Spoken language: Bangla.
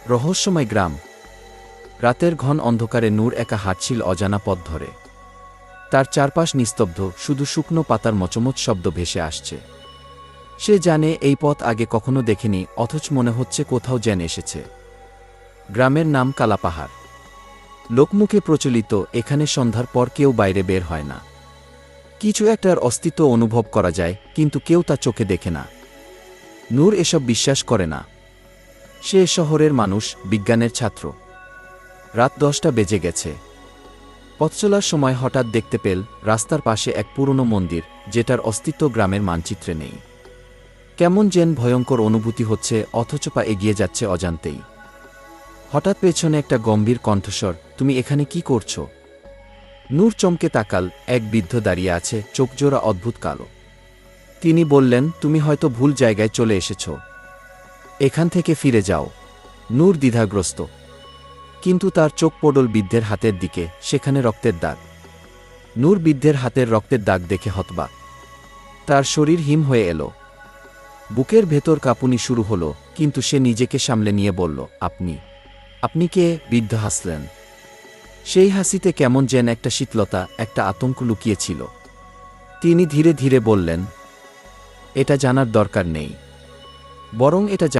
রহস্যময় গ্রাম। রাতের ঘন অন্ধকারে নূর একা হাঁটছিল অজানা পথ ধরে। তার চারপাশ নিস্তব্ধ, শুধু শুকনো পাতার মচমচ শব্দ ভেসে আসছে। সে জানে এই পথ আগে কখনো দেখেনি, অথচ মনে হচ্ছে কোথাও যেন এসেছে। গ্রামের নাম কালাপাহাড়। লোকমুখে প্রচলিত, এখানে সন্ধ্যার পর কেউ বাইরে বের হয় না। কিছু একটার অস্তিত্ব অনুভব করা যায়, কিন্তু কেউ তা চোখে দেখে না। নূর এসব বিশ্বাস করে না। সে শহরের মানুষ, বিজ্ঞানের ছাত্র। রাত 10টা বেজে গেছে। পথ চলার সময় হঠাৎ দেখতে পেল রাস্তার পাশে এক পুরনো মন্দির, যেটার অস্তিত্ব গ্রামের মানচিত্রে নেই। কেমন যেন ভয়ঙ্কর অনুভূতি হচ্ছে, অথচ পা এগিয়ে যাচ্ছে অজান্তেই। হঠাৎ পেছনে একটা গম্ভীর কণ্ঠস্বর, তুমি এখানে কি করছো? নূর চমকে তাকাল। এক বৃদ্ধ দাঁড়িয়ে আছে, চোখজোড়া অদ্ভুত কালো। তিনি বললেন, তুমি হয়তো ভুল জায়গায় চলে এসেছ। এখান থেকে ফিরে যাও। নূর দ্বিধাগ্রস্ত, কিন্তু তার চোখ পড়ল বৃদ্ধের হাতের দিকে, সেখানে রক্তের দাগ। নূর বৃদ্ধের হাতের রক্তের দাগ দেখে হতবাক। তার শরীর হিম হয়ে এলো। বুকের ভেতর কাঁপুনি শুরু হলো, কিন্তু সে নিজেকে সামলে নিয়ে বলল, আপনি কে? বৃদ্ধ হাসলেন। সেই হাসিতে কেমন যেন একটা শীতলতা, একটা আতঙ্ক লুকিয়েছিল। তিনি ধীরে ধীরে বললেন, এটা জানার দরকার নেই, বরং এটা